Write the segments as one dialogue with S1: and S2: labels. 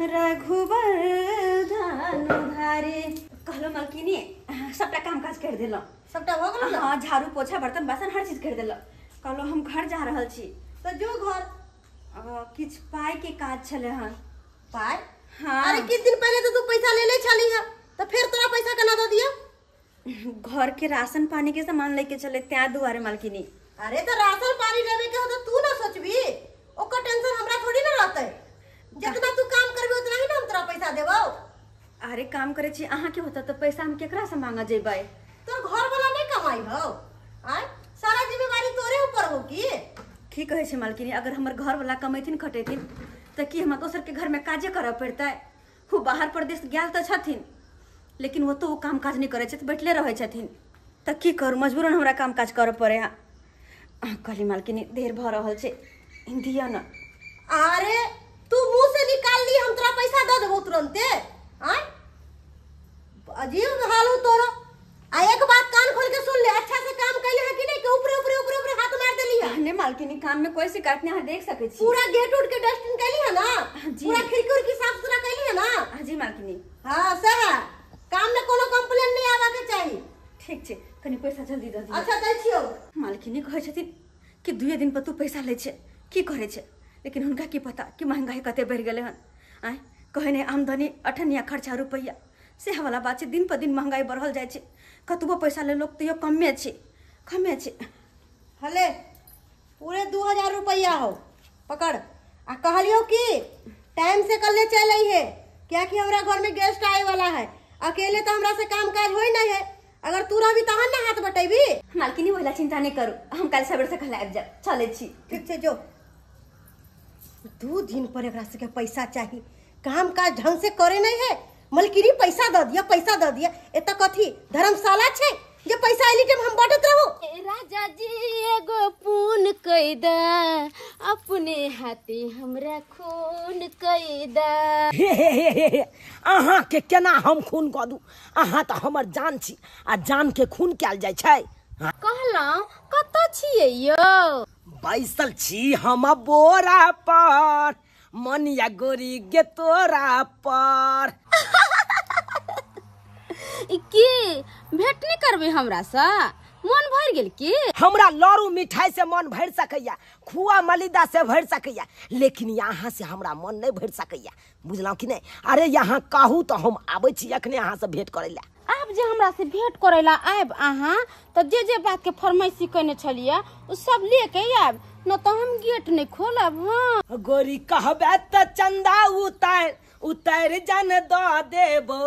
S1: रघुबर धारे कहलो मलकिनी सबटा काम काज कर देलो
S2: सबटा हो गेलो।
S1: हां झाड़ू पोछा बर्तन बासन हर चीज कर देलो। कहलो हम घर जा रहल छी
S2: तो जो घर
S1: किछ पाई के काज छले हन।
S2: पाई?
S1: हां
S2: अरे किछ दिन पहले तो तू पैसा ले ले छली है तो फिर तोरा पैसा केना दे दिया?
S1: घर के राशन पानी के सामान लेके चले त्या दुआरे मलकिनी।
S2: अरे तो राशन पानी लेवे के हो तो तू ना सोचबी, ओकर टेंशन हमरा थोड़ी ना रहते। जितना तू काम करबे उतना ही ना हम तोरा पैसा देबो।
S1: अरे काम करे छी अहाँ के होता तो पैसा हम केकरा से मांगा जेबै?
S2: तो घर वाला नहीं कमाई हो आय सारा जिम्मेवारी तोरे ऊपर हो की?
S1: ठीक कहे छी मालकिनी, अगर हमर घर वाला कमेथिन खटेथिन तो की हम दोसर के घर में काजे करे पड़तै? वो बाहर प्रदेश गेल तो छथिन लेकिन वो तो वो काम काज नहीं करे छथिन, बैठले रहे छथिन तो की करू, मजबूरन हमरा काम काज करे पड़े। कहली मालकिनी देर भ रहल छै दिया ना।
S2: अरे तू मुंह से निकाल ली हम तोरा पैसा दे देबो तुरंते। आय अजीब हाल हो तोरा। आ एक बात कान खोल के सुन ले, अच्छा से काम कैले है कि नहीं कि ऊपर ऊपर ऊपर ऊपर हाथ मार देली है?
S1: ने मालकिनी काम में कोई शिकायत नहीं है, देख सके छी।
S2: पूरा गेट उठ के डस्टिंग कैली है ना?
S1: जी।
S2: पूरा खिड़की उड़की साफ सुथरा कैली है ना?
S1: हां जी मालकिनी।
S2: हां सही है, काम में कोनो कंप्लेन नहीं आवा के चाहिए।
S1: ठीक छै, कनी पैसा जल्दी दे दियौ।
S2: अच्छा दै छियो।
S1: मालकिनी कहै छथिन कि 2 दिन पर तू पैसा ले छे की करे छे, लेकिन हुनका की पता कि महंगाई कते बढ़ गेले हन। आय कहे ने आमदनी अठनिया खर्चा रुपया से वाला बात छे, दिन पर दिन महंगाई बढ़ल जाय छे, कतबो पैसा ले लोग तो कमे छे।
S2: हले पूरे 2000 रुपया हो पकड़। आ कहलियो कि टाइम से कल ले चल आई है, क्या कि हमरा घर में गेस्ट आए वाला है, अकेले तो हमरा से काम काज होई नहीं है। अगर तू रही तहन ना हाथ बटेबी।
S1: मालकिनी वाला चिंता नहीं करू, हम कल सवेर से कल आबि जा चले छी।
S2: ठीक छै जो। 2 दिन पर एकरा से के पैसा चाहिए, काम काज ढंग से करे नहीं है। मलकिनी पैसा दे दिया एत कथी धर्मशाला छे जे पैसा एली टाइम हम बांटत रहू?
S3: राजा जी एगो पून कई दा, अपने हाथे हमरा खून कई दा।
S4: अहाँ के केना हम खून कऽ दू? अहाँ तो हमर जान छी आ जान के खून कैल जाय छै।
S3: कहलौं कतऽ छियै यौ?
S4: बैसल छी हम बोरा पर, मन या गोरी गे तोरा पर।
S3: की भेट नहीं करबे हमरा सा? मन भर गेल की?
S4: हमरा लारू मिठाई से मन भर सकैया, खुआ मलिदा से भर सकैया, लेकिन यहाँ से हमरा मन नहीं भर सकैया, बुझलौं कि नहीं? अरे यहाँ कहू तो हम आबै छी अखने अहाँ से भेंट करे ला।
S3: आप जे हमरा से भेंट करे ला आब अहाँ तो जे बात के फरमाइशी कने छलिए उ सब लेके आब, न तो हम गेट नहीं खोलब। हां
S4: गोरी कहबे त चंदा उतार जन द देबो,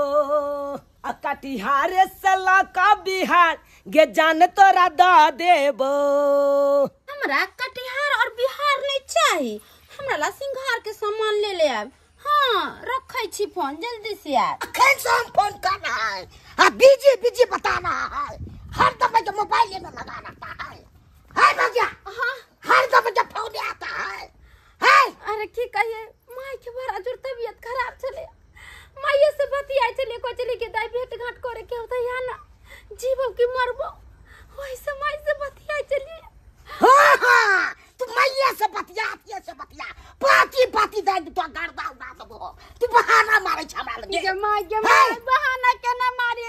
S4: आ कटिहार से लका बिहार गे जान तोरा द देबो।
S3: हमरा कटिहार और बिहार नहीं चाहिए, हमरा ला सिंघार के सामान ले आब। हाँ रखै छी फोन, जल्दी से आब।
S4: अखन से हम फोन करना है, आ बिजी बताना है, हर दफे जो मोबाइल में लगा रहता है भैया।
S3: हाँ
S4: हर दफे जो फोन आता है।
S3: अरे की कहिए, माई के बड़ा जोर तबीयत खराब चले, माई से बतियाई चले को चले के दाई भेंट घाट करे के होता या ना जीवो की मरबो, ओई से माई से बतियाई चली।
S4: हां तू मैया से बतिया पाती दे तो गर्दा उड़ा देबो। तू बहाना मारे छ हमरा लगे।
S3: के माई बहाना केना मारे?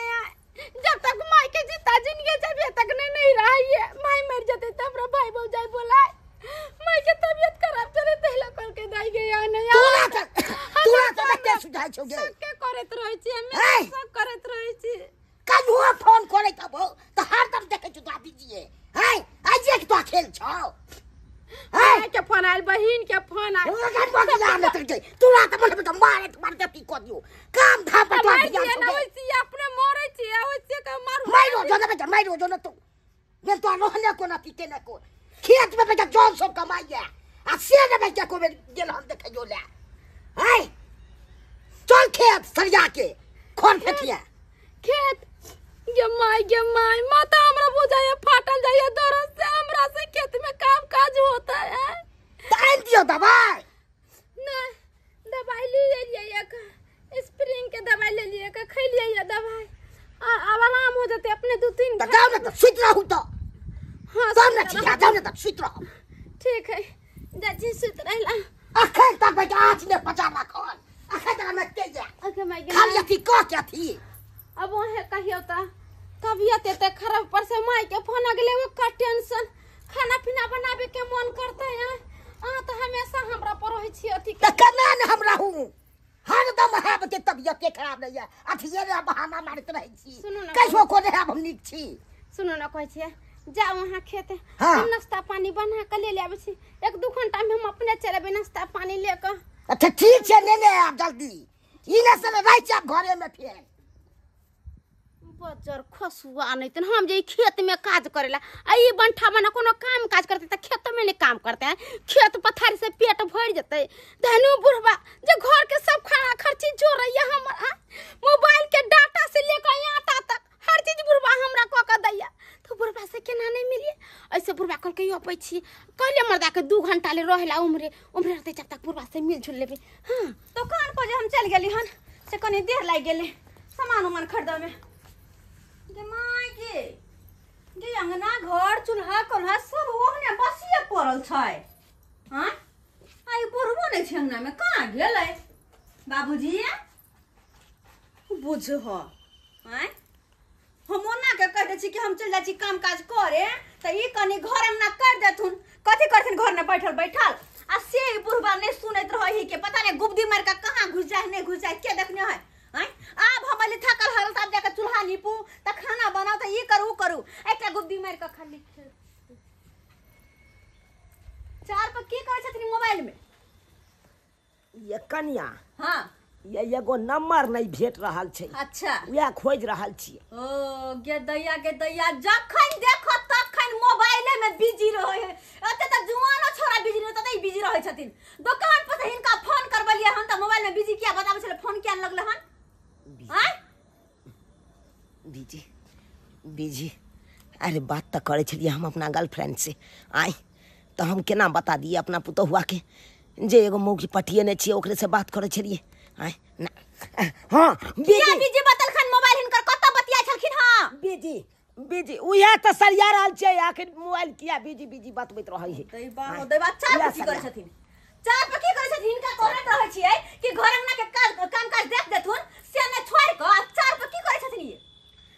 S3: जब तक माई के जीता जिंदगी जब तक नहीं रही है, माई मर जते तब रो भाई भौजाई बोलाए माई के तबीयत खराब चले तहला कर के दाई गया नहीं।
S4: तू ना के सुझाई छोगे
S3: के करत रहै छी, हम सब करत रहै छी।
S4: कजू फोन करे तब तो हर दम देखे छु दादी जी है आज एक तो खेल छौ।
S3: के फोन आइल, बहिन के फोन आइल,
S4: तू ना त बोले मार देती को दियो काम धाम पर तो ध्यान
S3: ना होई छी, अपने मरै छी होई के मारू
S4: मारो जो ना तू मैं तो रहने को ना पीते ना को खेत में बेटा जॉन सब कमाइए आ से ना बेटा को गेल हम देखे जो ले है। चल खेत सरिया के खोन फेंकिया
S3: खेत गे माई माता हमरा बुझाए फाटल जाए दर्द से, हमरा से खेत में काम काज होता है।
S4: टाइम दियो दवाई
S3: नहीं दवाई ले लिए एक स्प्रिंग के दवाई ले लिए के खा लिए ये दवाई अब आराम हो जाते अपने 2-3
S4: तो गाँव में तो सुत रहू तो।
S3: हां
S4: सब ना ठीक है, गाँव में तो सुत रहू।
S3: ठीक है जाजी सुत रहला
S4: अखन तक बेटा आज ने 50 लाख और अखन तक थी कह क्या थी
S3: अब वहाँ कहियो ता तबियत एते खराब पर से माई के फोन आ गेले वो का टेंशन खाना पीना बनावे के मन करते हैं तो हमेशा हमरा पर रही छी अथी
S4: त केना न हम रहूं हरदम है के तबियत के खराब नहीं है अथिये रे बहाना मारत रही छी
S3: सुनो ना
S4: कैसो को रे हम नीक छी
S3: सुनो ना कहै छियै जा वहाँ खेते
S4: हाँ।
S3: हम नाश्ता पानी बना के ले आबै छी 1-2 घंटा में हम अपने चलेबे नाश्ता पानी लेकर
S4: अच्छा ठीक है ले आप जल्दी इने से रह जा घरे में फिर
S3: बजर खसुआ नहीं तो हम जे खेत में काज करेला आई बंठा बना कोनो काम काज करते त खेत में नहीं काम करते हैं खेत पथारी से पेट भर जते धनु बुढ़वा जे घर के सब खाना खर्ची जोड़ रही हमर मोबाइल के डाटा से लेकर यहाँ तक हर चीज बुढ़वा हमरा क के दैया तो बुढ़वा से केना नहीं मिलिए ऐसे बुढ़वा कल के अपै छी कहले मर्दा के 2 घंटा ले रहेला उम्रे रहते जब तक बुढ़वा से मिल जुल लेबे हां
S1: तो कान पर जे हम चल गेली हन से कनी देर लाग गेले सामान उमान खरीदा में गे माय गे अंगना घर चूल्हा कोल्हा सब ओहने बसिए पड़ल छै हां आई बुढ़बो नहीं छै अंगना में कहां गेलै बाबूजी बुझ हो हैं हम ओना के कह दे छी कि हम चल जा छी काम काज करे त ई कनी घर अंगना कर देथुन कथि करथिन घर में बैठल बैठल आ से बुढ़बा नहीं सुनैत रही के पता नहीं गुब्दी मार के कहां घुस जाए नहीं घुस जाए के देखने है हैं अब हमले थकल हरल साहब जाके चूल्हा नीपू त खाना बनाओ त ई करू एकटा गुब्दी मार के खाली चार पर की कहै छथिन मोबाइल में
S4: ये कन्या
S1: हां
S4: ये एगो नंबर नहीं भेट रहल छै
S1: अच्छा
S4: वह खोज रहल छियै
S1: ओ गे दैया जखन देखो तखन मोबाइले में बिजी रहे है अते त जुआनो छोरा बिजी रहत त बिजी रहे छथिन दुकान पर से हिनका फोन करबलिए हम त मोबाइल में बिजी किया बताबै छले फोन किया लगले हन हैं
S4: बीजी अरे बात तो करे छलिए हम अपना गर्लफ्रेंड से आई तो हम केना बता दिए अपना पुतहुआ के जे एगो मौगी पटिए ने छिए ओकरे से बात करे छलिए आई ना हां
S1: बीजी बतल खन मोबाइल हिनकर कत बतिया छलखिन हां
S4: बीजी उहे त सरिया रहल छै आखिर मोबाइल किया बीजी बतबैत रहै है
S1: दैवा चार पर की करे छथिन चार पर की करे छथिन हिनका कहैत रहै छियै कि घर अंगना के काम काज देख देथुन से ने छोड़ के चार पर की करे छथिन ये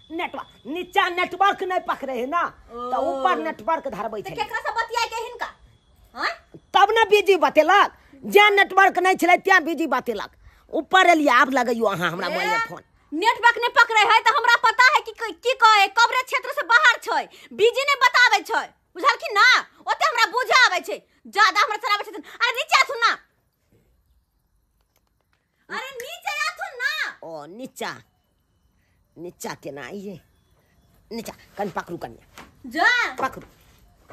S4: नेटवर्क नीचा नेटवर्क नहीं पकड़े है ना तो ऊपर नेटवर्क धरबै छै
S1: केकरा से बतिया के हिनका हैं
S4: तब ना बीजी बतेलक जे नेटवर्क नहीं छले त्या बीजी बतेलक ऊपर एलिए आप लगइयो अहाँ हमरा मोबाइल में फोन
S1: नेटवर्क नहीं पकड़े है तो हमरा पता है कि की कहे कवरेज क्षेत्र से बाहर छै बीजी नहीं बतावे छै बुझल कि ना ओते हमरा बुझा आवे छै ज्यादा हमरा चलावे छथिन अरे नीचे आथुन ना अरे नीचे आथुन ना
S4: ओ नीचा केना आइए नीचा कन पकड़ू कन्या
S1: जा
S4: पकड़ू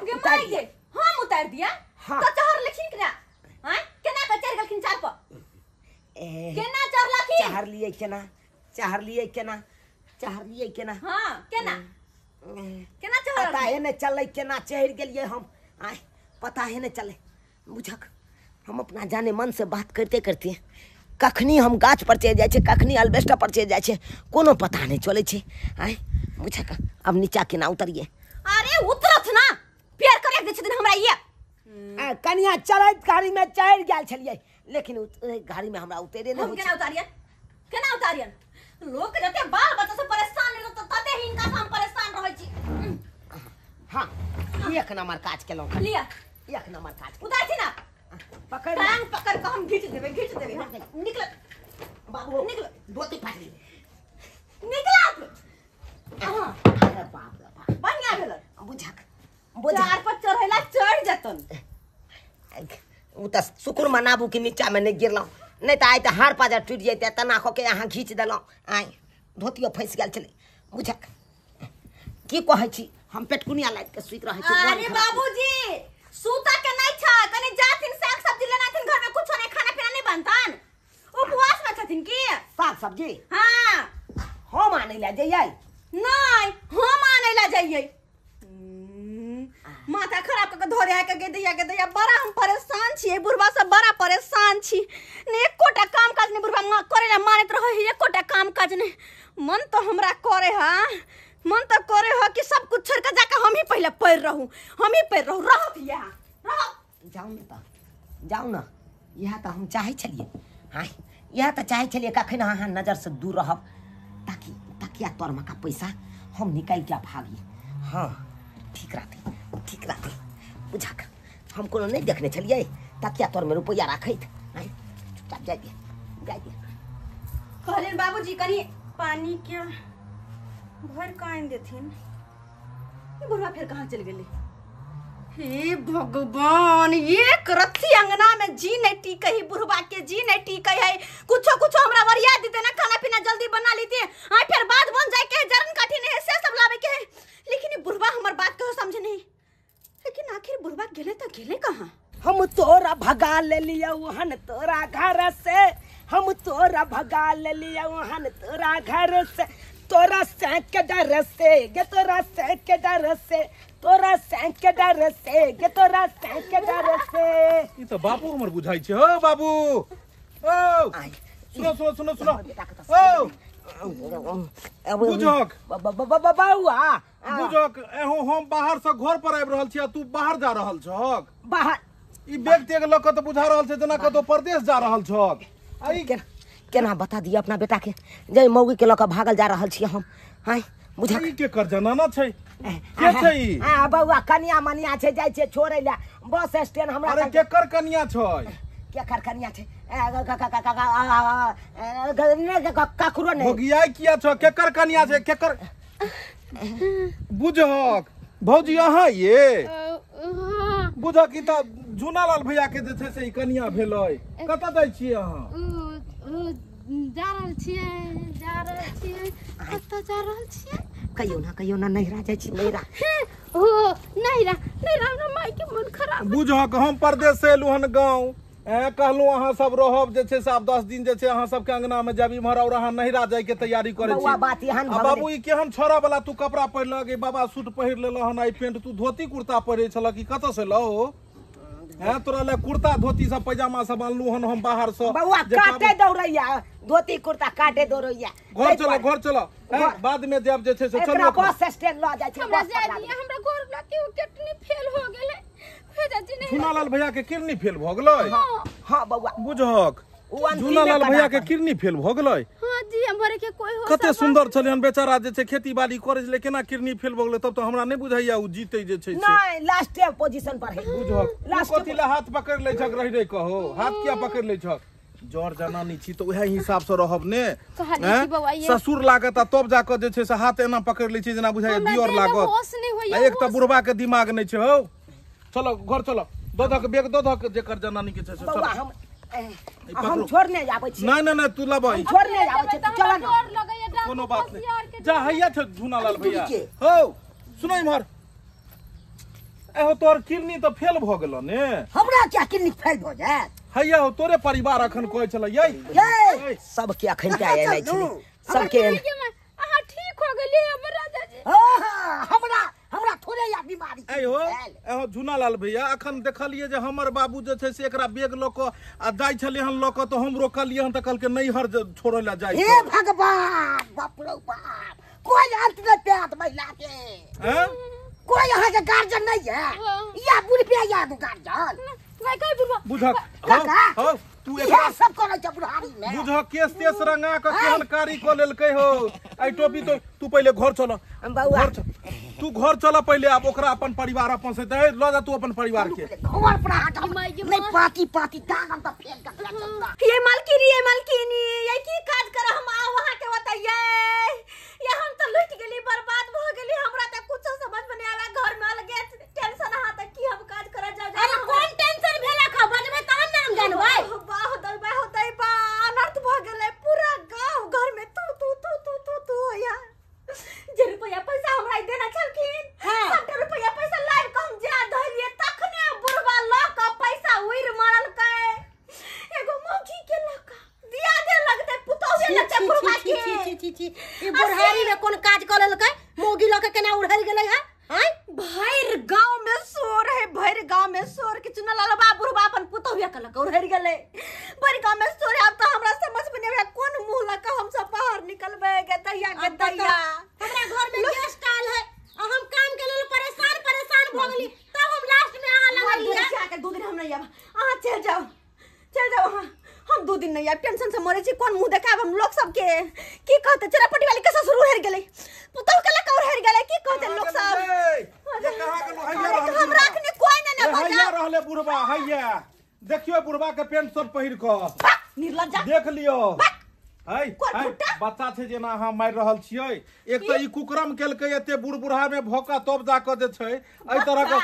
S1: गे माय गे हम उतार दिया
S4: हाँ।
S1: तो चहर लखिन केना हैं केना के चढ़ गलखिन चार पर केना चढ़ लखिन
S4: चाहर लिए केना
S1: हां केना केना चढ़
S4: पता है ने चले केना चढ़ गेलिए हम आय पता है ने चले बुझक हम अपना जाने मन से बात करते करते कखनी हम गाछ पर चढ़ जाए छे कखनी अल्बेस्टर पर चढ़ जाए छे कोनो पता नहीं चले छे आय बुझक अब नीचा केना उतरिए
S1: अरे उतरत ना प्यार करे दे छथिन हमरा ये
S4: कनिया चढ़त गाड़ी में चढ़ गेल छलिए लेकिन गाड़ी में हमरा उतरे नहीं
S1: हम केना उतारियन लोग जते बाल बच्चा से परेशान नहीं तो तते ही इनका हम परेशान रहै छी
S4: हां एक नंबर काज केलौ
S1: लिया
S4: एक नंबर काज
S1: उतार छी ना
S4: पकड़
S1: टांग पकड़ के हम घीच देबे निकल
S4: बाबू
S1: निकल
S4: धोती फाड़ ले
S1: निकल हां
S4: अरे बाप रे बाप
S1: बढ़िया भेल
S4: बुझक
S1: चार पर चढ़ैला चढ़ जतन
S4: उ त शुक्र मनाबू कि नीचा में नहीं गिरलौ नहीं तो आइ तो हार पाजा टूट जैते तना खो के यहाँ घीच देलौ आइ धोतियो फंस गेल छले बुझक की कहै छी हम पेटकुनिया लाइट के सुइत रहै छी
S1: अरे बाबूजी सूता के नहीं छ कनी जाथिन साग सब्जी लेना थिन घर में कुछ नहीं खाना पीना नहीं बनतन उपवास में छथिन की
S4: साग सब्जी
S1: हां
S4: हम आनै ला जइयै
S1: नहीं हम आनै ला जइयै माथा खराब करके धोरे है के दैया बड़ा हम परेशान छी बुढ़वा सब बड़ा परेशान छी ने एकोटा काम काज ने बुढ़वा करेला मानत रहे है एकोटा काम काज ने मन तो हमरा करे कि सब कुछ छोड़ के जाके हम ही पहले पैर रहूं रहत यहां रह
S4: जाऊ ना यह तो हम चाहे छलिए हां यह तो चाहे चलिए कखन अहाँ नजर से दूर रहब ताकि तकिया तोरमा का पैसा हम निकाल के भागी। हाँ ठीक रहते बुझा कर हम कोनो नहीं देखने चलिए तकिया तोर में रुपया रखत चुपचाप जाइए।
S1: कहलिन बाबूजी कनी पानी क्या भर कान देथिन। ये बुढ़वा फिर कहाँ चल गेले? हे भगवान, ये करथी अंगना में जी नहीं टीक ही, बुढ़वा के जी नहीं टीक है। कुछो हमरा वरिया देते ना, खाना पीना जल्दी बना लेते हां, फिर बात बन जाए के जरन काठी नहीं से सब लावे के। लेकिन ये बुढ़वा हमर बात कहो समझे नहीं। लेकिन आखिर बुढ़वा गेले तो गेले कहाँ?
S4: हम तोरा भगा ले लिया हन तोरा घर से, हम तोरा भगा ले लिया हन तोरा घर से, तोरा सेंक के डर से गे, तोरा सेंक के डर से, तोरा सेंक के डर से गे, तोरा सेंक के डर से।
S5: ई तो बाबू हमर बुझाई छे। हो बाबू, ओ सुनो ओ बुझक
S4: बाबूआ
S5: बुझक, एहो हम बाहर से घर पर आबि रहल छी, तू बाहर जा रहल छक।
S4: बाहर
S5: ई व्यक्ति के लोग तो बुझा रहल छे जना कतो परदेश जा रहल छक। आई
S4: केना बता दिए अपना बेटा के जे मौगी के लक भागल जा रहल छी हम। हाय बुझा
S5: ई के कर जनाना छै के छै ई?
S4: हां बौआ कनिया मनिया छै, जाय छै छोड़ै ला बस स्टैंड हमरा।
S5: अरे केकर कनिया छै?
S4: केकर कनिया छै? काकुरो नै
S5: भोगिया किया छ? केकर कनिया छै? केकर बुझक भौजी अहाँ ये बुझक ई त झुनालाल भैया के जे छै से ई कनिया भेलै। कत दै छियै अहाँ?
S3: जा रहल छियै कतऽ जा रहल छियै?
S4: कहियो ना नहिरा जाइ छी नहिरा।
S3: ओ नहिरा हमरा माय के मन खराब।
S5: बुझक हम परदेश से एलू हन गाँव, कहलू अहाँ सब रहब जे छै से आब 10 दिन जे छै अहाँ सबके अंगना में जब इम्हर और अहाँ नहिरा जाय के तैयारी करे छी।
S4: बात एहन
S5: बाबू ई केहन छोरा वाला तू कपड़ा पहिरल गे, बाबा सूट पहिर लेला हन, आई पेंट तू धोती कुर्ता पहिरे छल कि कत से लो? हैं तोरा ले कुर्ता धोती सब पैजामा सब अनलू हन हम बाहर से।
S4: बउआ काटे दौड़ैया धोती कुर्ता काटे दौड़ैया।
S5: घर चलो बाद में जब जे छै से चलो
S4: बस स्टैंड ल जाय छै।
S3: हमरा घर ला के किडनी फेल हो गेलै।
S5: झुनालाल भैया के किडनी फेल भ गेलै?
S4: हां बउआ
S5: बुझक झुनालाल भैया के किडनी फेल भ गेलै?
S3: हां जी, हमरे के कोई हो
S5: कते सुंदर छले हन बेचारा जे छै खेती बाड़ी करे छले, केना किडनी फेल भ गेलै? तब तो हमरा नै बुझाइया उ जीते जे छै से।
S4: नहीं लास्ट पोजीशन पर है
S5: बुझक लास्ट कथि ला हाथ पकड़ ले छक रहि रे कहो, हाथ किया पकड़ ले छक? जर जनानी छी तो उहे हिसाब से रहब ने। ससुर लागत तब जाके जे छै से हाथ एना पकड़ ले छी जेना बुझाइया दियर लागत। एक त बुढ़वा के दिमाग नै छै। हो चलो घर चलो, दूधक बेग दूधक जेकर जनानी के छै से चलो।
S4: हम छोड़ने जाबै छी।
S5: नहीं तू लबै
S4: छोड़ने जाबै छी, चल ना
S5: कोनो बात नहीं। जा हैया छ झुनालाल भैया। हो सुनो इमहर, एहो तोर किडनी तो फेल भ गेल ने।
S4: हमरा क्या किडनी फेल भ जाय?
S5: हैया हो तोरे परिवार अखन कहै छले
S4: ये सब के अखन के आय नै छै सबके।
S3: अहाँ ठीक हो गेलिए हमर राजा जी?
S4: हमरा थोड़े या बीमारी छै।
S5: एहो झुनालाल भैया अखन देखलिए जे हमर बाबू जे छै से एकरा बेग ल क आ जाय छले हन ल क, तो हम रोकलिए हन त कहलके नहीं हर छोड़े ला जाय।
S4: हे भगवान बाप रे बाप, कोई अंत न प्यात महिला के।
S5: हैं
S4: कोई यहाँ के गार्जियन नहीं है या बुढ़ पे या गार्जियन
S5: बुझक हो तू
S4: एकरा सब करे छ बुढ़ारी में।
S5: बुझक केस तेस रंगा के केहन कारी क लेलकै हो। आई टोपी तो तू पहले घर चल,
S4: बउआ
S5: तू घर चल पहले, अब ओकरा अपन परिवार अपन से दे ल जा, तू अपन परिवार के
S4: घर पर हटा नहीं पाती दागम त फेल का।
S1: ये मालकिनी ये की काज कर हम वहां के बताइए? ये हम तो लुट गेली, बर्बाद भ गेली, हमरा त कुछ समझ में नहीं आवे। घर में अलगे टेंशन हा त की हम काज कर जा।
S2: अरे कौन टेंशन भेला का बजबे तहन नाम जानबै।
S1: होतै बा अनर्थ भ गेलै पूरा गांव घर में तू या जे रुपया पैसा हमरा देना छलखिन। हां रुपया पैसा लाइव कम जा धलिए तखने बुढ़वा ल क पैसा उइर मारल कै। एगो मौगी के ल क दिया दे लगते पुतौवे लगते बुढ़वा के।
S2: ई बुढ़ारी में कोन काज क लेलकै? मौगी ल के केना उड़हर गेलै है? हां
S1: भैर गांव में शोर है, भैर गांव में शोर के चुनलाल बा बुढ़वा अपन पुतौवे के ल क उड़हर गेलै। भैर गांव में शोर है। अब तो हमरा समझ में नहीं आवे कोन मुंह ल क हम सब बाहर निकलबे के दैया के दैया।
S2: हमरा घर में गेस्ट आयल है और हम काम के लेल परेशान भ गेली, तब हम लास्ट में आहा लगलिए।
S1: के 2 दिन हम नहीं आब। अहाँ चल जाओ वहां, हम हम 2 दिन नहीं आब टेंशन से मरे छी कोन मुंह देखाब हम लोग सब के की कहते चरापटी वाली के ससुर हेर गेलै पुतौ के लका हेर गेलै की कहते लोग सब
S5: ये कहां गेलो हैया
S1: हम राखने कोई नहीं बजा
S5: हैया रहले बुढ़वा हैया देखियो बुढ़वा के पेंट शर्ट पहिर क
S1: निर्लज्जा
S5: देख लियो है बच्चा छे जेना अहाँ मार रहल छियै एक तो ई कुकरम केलकै एते बूढ़ बूढ़ा में भोका तब जाके जे छै एहि तरह के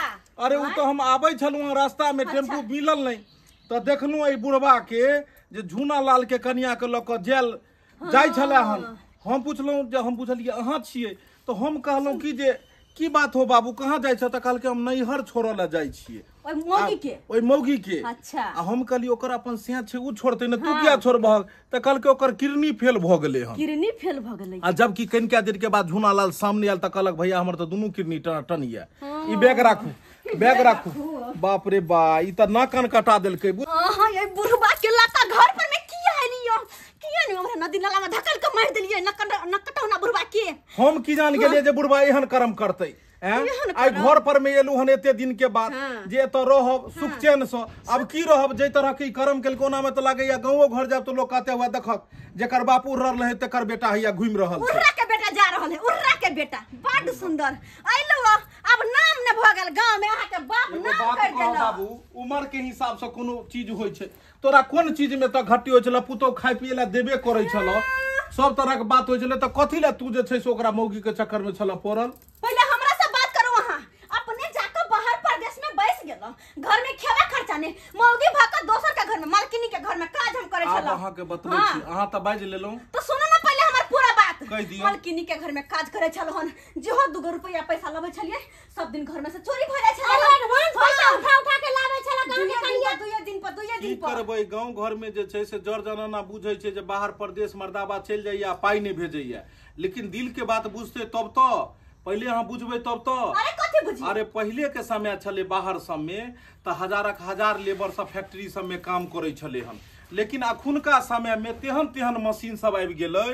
S5: अरे उ तो हम आबै छलुँ रास्ता में टेम्पू मिलल नहीं तो देखलुँ ई बुढ़वा के जे झूना लाल के कन्या के ल क जेल जाय छले हन हम पुछलहुँ जे हम पुछलिए अहाँ छियै तो हम कहलहुँ कि जे की बात हो बाबू कहाँ जाय छ त कहलकै हम नैहर छोड़े ला जाय छियै ओइ मौगी के
S1: अच्छा
S5: आ हम कहली ओकर अपन सें छै उ छोड़ते न तू किया छोड़बह त कहलकै ओकर किडनी फेल भ गेलै हन
S1: किडनी फेल भ गेलै
S5: आ जबकि कनिका देर के बाद झूना लाल सामने आयल त कहलक भैया हमर त दुनू किडनी टन ये ई बैग राखू बाप रे बा ई त ना कान कटा देलकै
S1: हां ये बुढ़बा के लाता घर पर में किया आइलियो किया नहीं हमरा नदी नाला में धकल के मार देलिए न कटौना बुढ़बा के हम
S5: की जान गेलिए जे बुढ़बा एहन कर्म करतै आई घर पर में एलू हन एते दिन के बाद जे तो रहब सुख चैन से अब की रहब जे तरह के कर्म केल कोना में तो लागैया गांवो घर जाब तो लोग कहते हुआ देखक जेकर बापू रह रहे तकर बेटा हैया घुम रहल छै
S1: उर्रा के बेटा जा रहल है उर्रा के बेटा बड़ सुंदर आइलो अब नाम न भ गेल गांव में अहाँ के बाप नाम कर देला
S5: बाबू उम्र के हिसाब से कोनो चीज होय छै तोरा कोन चीज में त घट्टी होय छला पुतो खाय पिए ला देबे करै छला सब तरह के बात होय छले त कथि ला तू जे छै से ओकरा मौगी के चक्कर में छला पड़ल
S1: पहले हमरा से बात करू अहाँ अपने जाकर बाहर प्रदेश में बैस गेलो घर में खेवा खर्चा ने मौगी भाका दोसर के घर में मालकिनी के घर में काज हम करे छला
S5: अहाँ के बतबै छी अहाँ त बाज लेलौ
S1: तो सुनो ना पहले हमर पूरा बात
S5: कह दियो
S1: मालकिनी के घर में काज करे छलो हन जे हो 2 रुपया पैसा लबै छलिए सब दिन घर में से चोरी भ जाय छला एडवांस पैसा उठा के लाबै छला गांव में कनिया 2 दिन पर
S5: की करबै गांव घर में जे छै से जड़ जनाना बुझै छै जे बाहर प्रदेश मर्दाबा चल जाइया पाई नहीं भेजैया लेकिन दिल के बात बुझते तब तो पहले अहाँ बुझबै तब तो
S1: अरे कथि बुझी
S5: अरे पहले के समय छले बाहर सब में त हजारक हजार लेबर सब फैक्ट्री सब में काम करे छले हन लेकिन अखुनका समय में तेहन मशीन सब आबि गेलै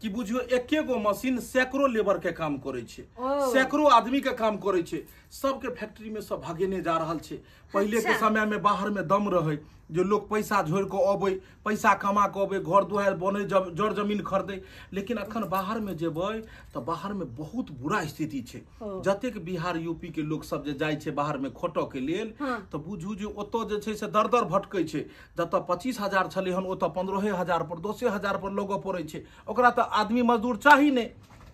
S5: कि बुझियो एके गो मशीन सैकड़ों लेबर के काम करे छे सैकड़ों आदमी के काम करे छे सबके फैक्ट्री में सब भागेने जा रहल छे पहले के समय में बाहर में दम रहे जो लोग पैसा झोर के अबै पैसा कमा के अबै घर दुआर बने जड़ जमीन खरीदे लेकिन अखन बाहर में जेबै तो बाहर में बहुत बुरा स्थिति छे जतेक बिहार यूपी के लोग सब जे जाय छे बाहर में खोटो के लेल तो बुझू जे ओतो जे छे से दर भटकै छे जत 25,000 छले हन ओत 15,000 पर 10,000 पर लोगो पड़े छे ओकरा तो आदमी मजदूर चाही ने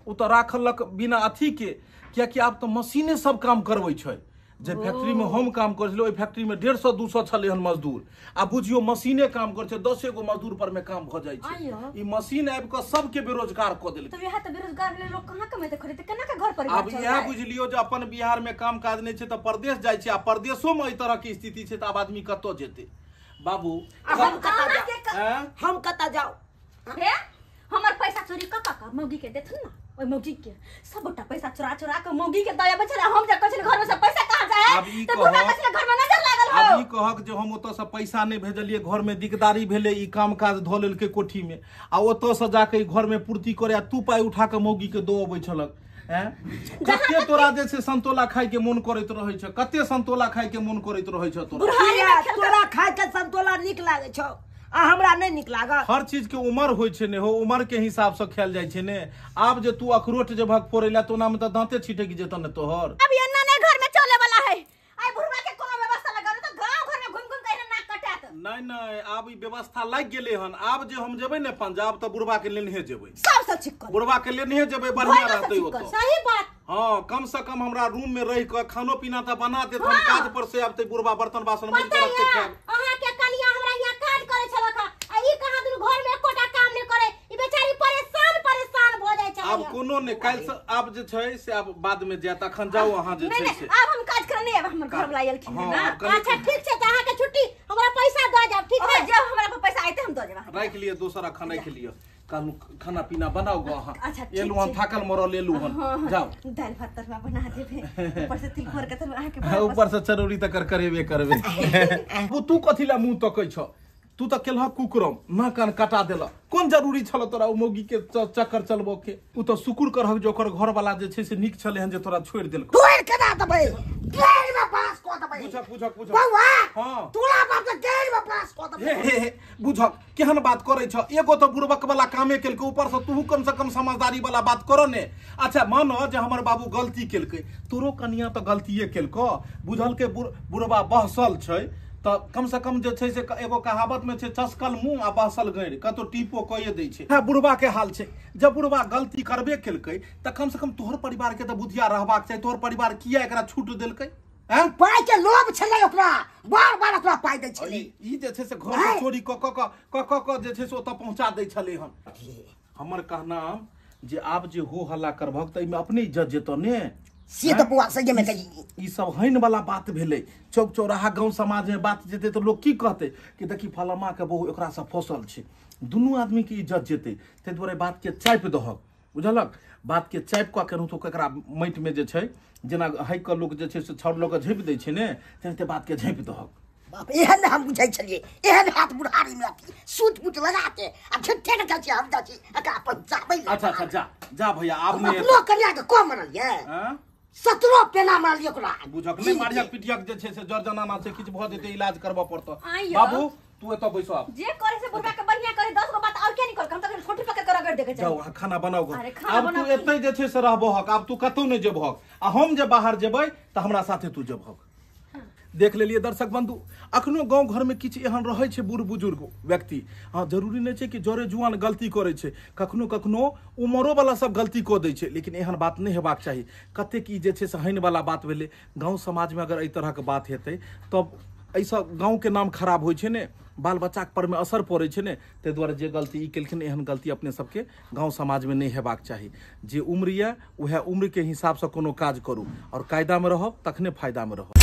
S5: उ तो राखलक बिना अथी के कियाकि आब तो मशीने सब काम करबै छै जे फैक्ट्री में हम काम कर ओई फैक्ट्री में 150-200 छले हन मजदूर आ बुझियो मशीने काम कर छै 10 गो मजदूर पर में काम भ जाय छै ई मशीन आबि के सबके बेरोजगार क देलकै
S1: तो यहां त बेरोजगार ले लोग कहां कमाते खरीदते केना के घर परिवार
S5: अब यह बुझलियो जे अपन बिहार में काम काज नहीं छै त परदेश जाय छै आ परदेशो में ई तरह की स्थिति छै त अब आदमी कतो जेते बाबू
S4: हम कता जाओ
S1: हे हमर पैसा चोरी का मौगी के देथन ना ओय मौगी के सबटा पैसा चोरा के मौगी के दया बचले हम जा कहले घर में से पैसा कहां जाए त बुढ़ा कहले घर में नजर लागल हो
S5: अब ई कहक जे हम ओतो से पैसा नहीं भेजलिए घर में दिकदारी भेले ई काम काज ध लेलके कोठी में आ ओतो से जाके घर में पूर्ति करे तू पाई उठा के मौगी के दो अबै छलक कते तोरा जे से संतोला खाय के मन करैत रहै छ कते संतोला खाय के मन करैत रहै छ
S4: तोरा खाय के संतोला निक लागे छ आ हमरा नहीं निक लागल
S5: हर चीज के उम्र होय छै ने हो उम्र के हिसाब से खायल जाय छै ने आब जे तू अखरोट जे भग फोड़ेला तो नाम त दांते छिटक जेत ने तोहर
S1: अब ये ना घर में चले वाला है आई बुढ़वा के कोनो व्यवस्था लगा तो गांव घर में घुम घुम के नाक कटात
S5: नहीं अब ई व्यवस्था लाग गेले हन आब जे हम जेबै ने पंजाब त बुढ़वा के लेनहे जेबै
S1: सबसे चिक्कन
S5: बुढ़वा के लेनहे जेबै बढ़िया रहतै ओतो
S1: सही बात
S5: हां कम से कम हमरा रूम में रह के खानो पीना त बना देत हम काज पर से आबते बुढ़वा बर्तन बासन में के रखते खाब
S1: अहाँ के कनिया हमरा यहां काज करे छलका आ ई कहां दिन घर में एकोटा काम नहीं करे ई बेचारी परेशान भ जाय छै
S5: अब कोनो ने काल से अब जे छै से अब बाद में जात अखन जाओ अहाँ जे छै से
S1: अब हम काज करने अब हमर घर वाला आयल खिन ना
S2: अच्छा ठीक छै त अहाँ के छुट्टी हमरा पैसा द जाब ठीक है
S1: जब हमरा पर पैसा आइते हम द देब
S5: राख लिए दोसरा खाना के लिए कानू खाना पीना बनाओ गो अहाँ
S1: अच्छा
S5: एलु हम थाकल मरल एलु हम जाओ
S1: दाल भात तरमा बना देबे ऊपर से तिल भर के तो अहाँ के
S5: ऊपर से चरौरी तक करेबे करबे तू कथि ला मुंह तकै छ तू तो केलह कुकरम ना कान कटा देला कौन जरूरी छल तोरा ओ मौगी के चक्कर चलबो के उ तो शुक्र करहक जे ओकर घर वाला जे छै से नीक छले हन जे तोरा छोड़ देल
S4: तोड़ के ना दबै गेल में पास को दबै
S5: बुझक
S4: बौआ
S5: हां
S4: तोरा बाप के गेल में पास को दबै
S5: बुझक केहन बात करे छ एगो तो बुड़बक वाला कामे केलके ऊपर से तू कम से कम समझदारी वाला बात करो ने अच्छा मानो जे हमर बाबू गलती केलके तोरो कनिया तो गलतीए केलको बुझल के बुढ़बा बहसल छै तो कम से कम जे छै से एगो कहावत में छै चस्कल मुंह आ बहसल गैर कतो टीपो कइए दै छै बुढ़बा के हाल छै जब बुढ़बा गलती करबे केलकै त कम से कम तोहर परिवार के त बुधिया रहबाक चाही तोहर परिवार किया एकरा छूट देलकै हैं
S4: पाई के लोभ छले ओकरा बार ओकरा पाई दै छले
S5: ई जे छै से घर से चोरी क जे छै से ओत पहुंचा दै छले हन हमर कहना जे आब जे हो हल्ला करभक त इमे अपने इज्जत जेतो ने
S4: से तो बुआ सही में कही
S5: ई सब हइन वाला बात भेलै चौक चौराहा गांव समाज में बात जेते तो लोग की कहते कि देखी फलामा के बहु एकरा से फसल छै दुनू आदमी के इज्जत जेते ते दुआरे बात के चाइप दहक बुझलक बात के चाइप क केनहु तो एकरा माइट में जे छै जेना हई क लोग जे छै से छड़ लोग झेप दै छै ने तेनते बात के झेप दहक
S4: बाप एहन हम बुझाई छलिए एहन हाथ बुढ़ारी में सूट बूट लगा के आ झट्ठे न कहै हम जाची एकरा अपन जाबै
S5: अच्छा जा भैया आब ने
S4: लोग कन्या के को मनल ये
S5: हां
S4: 17 पेना मारलिए ओकरा
S5: बुझक नै मारिया पिटियक जे छै से जर जनाना छै किछ भ जेते इलाज करबा पड़तो
S1: आइयो।
S5: बाबू तू एतो बैसो आप
S1: जे करे से बुढ़बा के बढ़िया करे 10 गो बात और के नहीं कर हम तो छोटी पकड़ कर रगड़ देके
S5: जाओ
S1: जाओ
S5: खाना बनाओ गो
S1: अरे खाना
S5: अब तू
S1: बनाओ
S5: एतै जे छै से रहबो हक अब तू कतौ नै जेबहक आ हम जे बाहर जेबै त हमरा साथे तू जेबहक देख लेलिए दर्शक बंधु अखनो गांव घर में किछ एहन रहै छै बूढ़ बुजुर्ग व्यक्ति हां जरूरी नै छै कि जोरे जुआन गलती करे छै कखनो उमरो वाला सब गलती को दै छै लेकिन एहन बात नै हेबाक चाही कते की जे छै से हइन वाला बात भेलै गांव समाज में अगर एहि तरह के बात हेतै तब ऐसा गांव के नाम खराब होइ छै ने बाल बच्चा पर में असर पड़े छै ने ते द्वारे जे गलती ई केलखिन एहन गलती अपने सबके गांव समाज में नहीं हेबाक चाही जे उम्र ये वह उम्र के हिसाब से कोनो काज करू और कायदा में रहब तखने फायदा में रहब